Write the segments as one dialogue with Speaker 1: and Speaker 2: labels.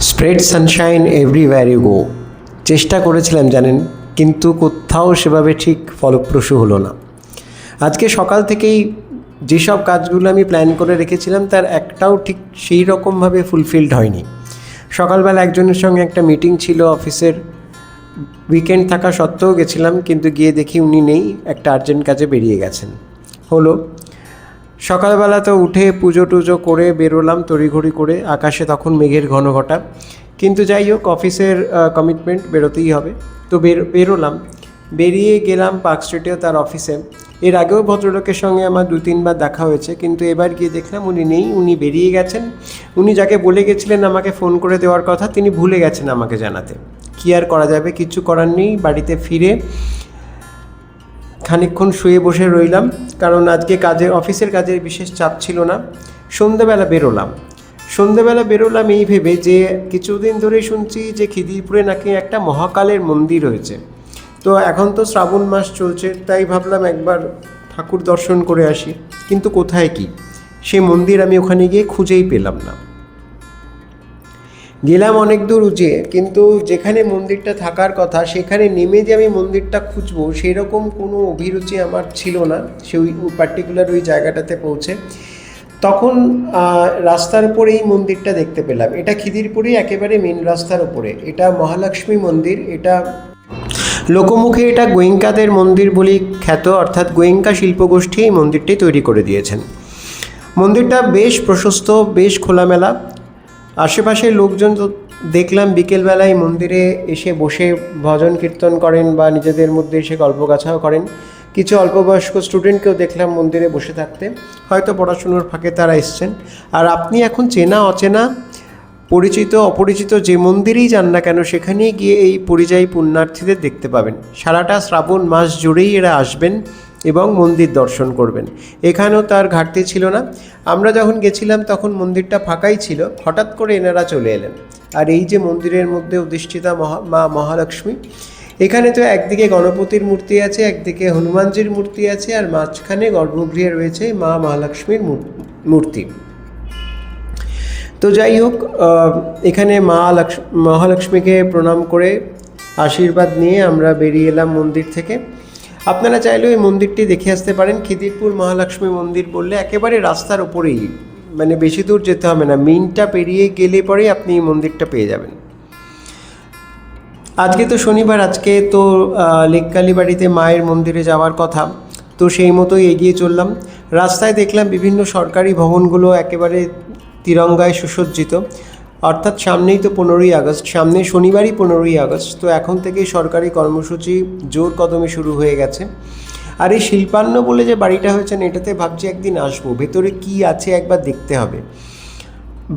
Speaker 1: Spread sunshine everywhere you go. চেষ্টা করেছিলাম জানেন, কিন্তু কোথাও সেভাবে ঠিক ফলপ্রসূ হলো না। আজকে সকাল থেকেই যেসব কাজগুলো আমি প্ল্যান করে রেখেছিলাম তার একটাও ঠিক সেই রকমভাবে ফুলফিলড হয়নি। সকালবেলা একজনের সঙ্গে একটা মিটিং ছিল অফিসের, উইকেন্ড থাকা সত্ত্বেও গেছিলাম, কিন্তু গিয়ে দেখি উনি নেই, একটা আর্জেন্ট কাজে বেরিয়ে গেছেন। হলো সকালবেলা তো উঠে পুজো টুজো করে বেরোলাম তড়িঘড়ি করে, আকাশে তখন মেঘের ঘন ঘটা, কিন্তু যাই হোক অফিসের কমিটমেন্ট, বেরোতেই হবে। তো বেরোলাম, বেরিয়ে গেলাম পার্ক স্ট্রিটেও তার অফিসে। এর আগেও ভদ্রলোকের সঙ্গে আমার 2-3 বার দেখা হয়েছে, কিন্তু এবার গিয়ে দেখলাম উনি নেই, উনি বেরিয়ে গেছেন। উনি যাকে বলে গেছিলেন আমাকে ফোন করে দেওয়ার কথা, তিনি ভুলে গেছেন আমাকে জানাতে। কী আর করা যাবে, কিছু করার নেই। বাড়িতে ফিরে খানিকক্ষণ শুয়ে বসে রইলাম, কারণ আজকে অফিসের কাজের বিশেষ চাপ ছিল না। সন্ধেবেলা বেরোলাম এই ভেবে যে কিছুদিন ধরেই শুনছি যে খিদিরপুরে নাকি একটা মহাকালের মন্দির হয়েছে। তো এখন তো শ্রাবণ মাস চলছে, তাই ভাবলাম একবার ঠাকুর দর্শন করে আসি, কিন্তু কোথায় কি সে মন্দির আমি ওখানে গিয়ে খুঁজেই পেলাম না। গেলাম অনেক দূর উঁচিয়ে, কিন্তু যেখানে মন্দিরটা থাকার কথা সেখানে নেমে যে আমি মন্দিরটা খুঁজবো সেই রকম কোনো অভিরুচি আমার ছিল না সেই পার্টিকুলার ওই জায়গাটাতে পৌঁছে। তখন রাস্তার উপরে এই মন্দিরটা দেখতে পেলাম। এটা খিদিরপুরে একেবারে মেন রাস্তার উপরে, এটা মহালক্ষ্মী মন্দির। এটা লোকমুখে এটা গোয়েঙ্কাদের মন্দির বলেই খ্যাত, অর্থাৎ গোয়েঙ্কা শিল্পগোষ্ঠী এই মন্দিরটি তৈরি করে দিয়েছেন। মন্দিরটা বেশ প্রশস্ত, বেশ খোলামেলা। আশেপাশের লোকজন তো দেখলাম বিকেলবেলায় মন্দিরে এসে বসে ভজন কীর্তন করেন বা নিজেদের মধ্যে এসে গল্পগাছাও করেন। কিছু অল্পবয়স্ক স্টুডেন্টকেও দেখলাম মন্দিরে বসে থাকতে, হয়তো পড়াশুনোর ফাঁকে তারা এসছেন। আর আপনি এখন চেনা অচেনা, পরিচিত অপরিচিত যে মন্দিরেই যান না কেন, সেখানেই গিয়ে এই পরিযায়ী পুণ্যার্থীদের দেখতে পাবেন। সারাটা শ্রাবণ মাস জুড়েই এরা আসবেন এবং মন্দির দর্শন করবেন। এখানেও তার ঘাটতি ছিল না। আমরা যখন গেছিলাম তখন মন্দিরটা ফাঁকাই ছিল, হঠাৎ করে এনারা চলে এলেন। আর এই যে মন্দিরের মধ্যে অধিষ্ঠিতা মা মহালক্ষ্মী, এখানে তো একদিকে গণপতির মূর্তি আছে, একদিকে হনুমানজির মূর্তি আছে, আর মাঝখানে গর্ভগৃহে রয়েছে মা মহালক্ষ্মীর মূর্তি। তো যাই হোক, এখানে মহালক্ষ্মীকে প্রণাম করে আশীর্বাদ নিয়ে আমরা বেরিয়ে এলাম মন্দির থেকে। আপনারা চাইলেও এই মন্দিরটি দেখে আসতে পারেন। খিদিরপুর মহালক্ষ্মী মন্দির বললে একেবারে রাস্তার ওপরেই, মানে বেশি দূর যেতে হবে না, মেইনটা পেরিয়ে গেলে পরেই আপনি এই মন্দিরটা পেয়ে যাবেন। আজকে তো শনিবার, আজকে তো লেক কালীবাড়িতে মায়ের মন্দিরে যাওয়ার কথা, তো সেই মতোই এগিয়ে চললাম। রাস্তায় দেখলাম বিভিন্ন সরকারি ভবনগুলো একেবারে তিরঙ্গায় সুসজ্জিত, অর্থাৎ সামনেই তো 15ই আগস্ট, সামনে শনিবারই 15ই আগস্ট। তো এখন থেকেই সরকারি কর্মসূচি জোর কদমে শুরু হয়ে গেছে। আর এই শিল্পান্ন বলে যে বাড়িটা হয়েছে, এটাতে ভাবছি একদিন আসবো, ভেতরে কি আছে একবার দেখতে হবে।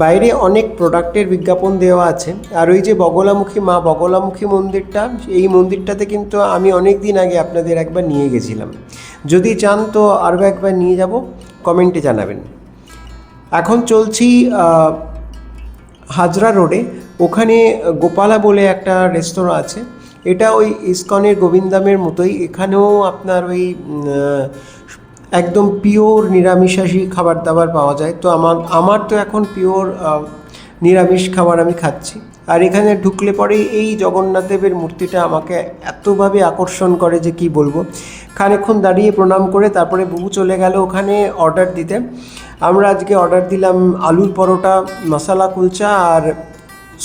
Speaker 1: বাইরে অনেক প্রোডাক্টের বিজ্ঞাপন দেওয়া আছে। আর ওই যে মা বগলামুখী মন্দিরটা, এই মন্দিরটাতে কিন্তু আমি অনেক দিন আগে আপনাদের একবার নিয়ে গেছিলাম। যদি চান তো আরও একবার নিয়ে যাব, কমেন্টে জানাবেন। এখন চলছি হাজরা রোডে, ওখানে গোপালা বলে একটা রেস্তোরাঁ আছে। এটা ওই ইসকনের গোবিন্দামের মতোই, এখানেও আপনার ওই একদম পিওর নিরামিষাশী খাবার দাবার পাওয়া যায়। তো আমার তো এখন পিওর নিরামিষ খাবার আমি খাচ্ছি। আর এখানে ঢুকলে পরেই এই জগন্নাথ দেবের মূর্তিটা আমাকে এতভাবে আকর্ষণ করে যে কি বলবো। খানিকক্ষণ দাঁড়িয়ে প্রণাম করে তারপরে বুবু চলে গেল ওখানে অর্ডার দিতে। আমরা আজকে অর্ডার দিলাম আলুর পরোটা, মশলা কুলচা আর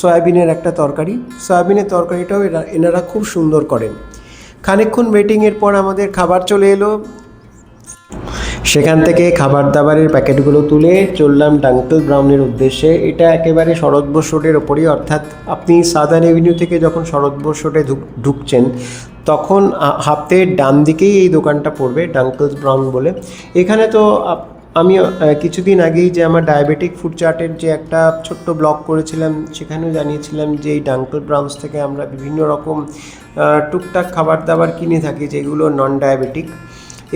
Speaker 1: সয়াবিনের একটা তরকারি। সয়াবিনের তরকারিটাও এনারা খুব সুন্দর করেন। খানিকক্ষণ ওয়েটিংয়ের পর আমাদের খাবার চলে এলো। সেখান থেকে খাবার দাবারের প্যাকেটগুলো তুলে চললাম ডাঙ্কেল ব্রাউনের উদ্দেশ্যে। এটা একেবারে শরৎ বোস রোডের ওপরেই, অর্থাৎ আপনি সাদার্ন এভিনিউ থেকে যখন শরৎ বোস রোডে ঢুকছেন তখন হাতের ডান দিকেই এই দোকানটা পড়বে, ডাঙ্কেলস ব্রাউন বলে। এখানে তো আমি কিছুদিন আগেই যে আমার ডায়াবেটিক ফুড চার্টের যে একটা ছোট্ট ব্লগ করেছিলাম, সেখানেও জানিয়েছিলাম যে এই ডাঙ্কেল ব্রাউনস থেকে আমরা বিভিন্ন রকম টুকটাক খাবার দাবার কিনে থাকি যেগুলো নন ডায়াবেটিক।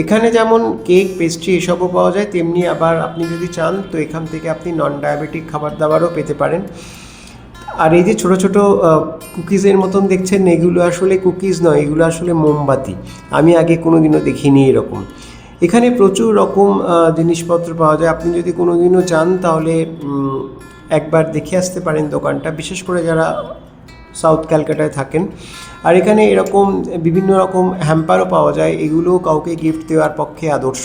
Speaker 1: এখানে যেমন কেক, পেস্ট্রি এসবও পাওয়া যায়, তেমনি আবার আপনি যদি চান তো এখান থেকে আপনি নন ডায়াবেটিক খাবার দাবারও পেতে পারেন। আর এই যে ছোটো ছোটো কুকিজের মতন দেখছেন, এগুলো আসলে কুকিজ নয়, এগুলো আসলে মোমবাতি। আমি আগে কোনো দিনও দেখিনি এরকম। এখানে প্রচুর রকম জিনিসপত্র পাওয়া যায়। আপনি যদি কোনো দিনও চান তাহলে একবার দেখে আসতে পারেন দোকানটা, বিশেষ করে যারা সাউথ ক্যালকাটায় থাকেন। আর এখানে এরকম বিভিন্ন রকম হ্যাম্পারও পাওয়া যায়, এগুলো কাউকে গিফট দেওয়ার পক্ষে আদর্শ।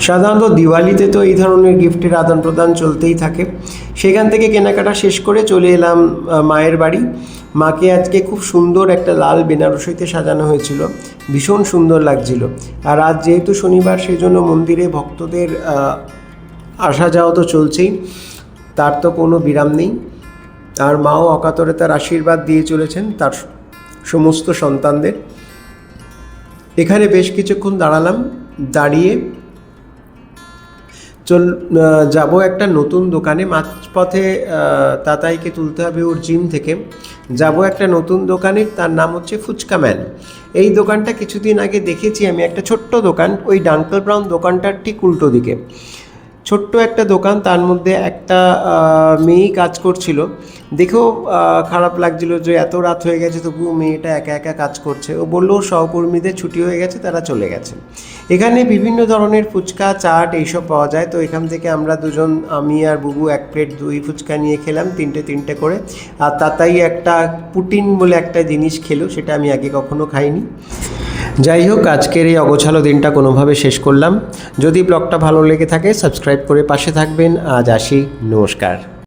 Speaker 1: সাধারণত দিওয়ালিতে তো এই ধরনের গিফটের আদান প্রদান চলতেই থাকে। সেখান থেকে কেনাকাটা শেষ করে চলে এলাম মায়ের বাড়ি। মাকে আজকে খুব সুন্দর একটা লাল বেনারসিতে সাজানো হয়েছিল, ভীষণ সুন্দর লাগছিল। আর আজ যেহেতু শনিবার, সেই জন্য মন্দিরে ভক্তদের আসা যাওয়া তো চলছেই, তার তো কোনো বিরাম নেই। আর মাও অকাতরে তার আশীর্বাদ দিয়ে চলেছেন তার সমস্ত সন্তানদের। এখানে বেশ কিছুক্ষণ দাঁড়ালাম, দাঁড়িয়ে যাব একটা নতুন দোকানে। মাঝপথে তাতাইকে তুলতে হবে ওর জিম থেকে, যাব একটা নতুন দোকানে, তার নাম হচ্ছে ফুচকা ম্যান। এই দোকানটা কিছুদিন আগে দেখেছি আমি, একটা ছোট্ট দোকান, ওই ডাঙ্কেল ব্রাউন দোকানটার ঠিক উল্টো দিকে ছোট্ট একটা দোকান, তার মধ্যে একটা মেয়েই কাজ করছিল। দেখেও খারাপ লাগছিল যে এত রাত হয়ে গেছে তবুও মেয়েটা একা একা কাজ করছে। ও বললো সহকর্মীদের ছুটি হয়ে গেছে, তারা চলে গেছে। এখানে বিভিন্ন ধরনের ফুচকা, চাট এইসব পাওয়া যায়। তো এখান থেকে আমরা দুজন, আমি আর বুবু, এক প্লেট দই ফুচকা নিয়ে খেলাম, তিনটে করে। আর তাতাই একটা পুটিন বলে একটা জিনিস খেলো, সেটা আমি আগে কখনো খাইনি। যাই হোক, আজকের এই অগোছালো দিনটা কোনোভাবে শেষ করলাম। যদি ব্লগটা ভালো লেগে থাকে সাবস্ক্রাইব করে পাশে থাকবেন। আজ আসি, নমস্কার।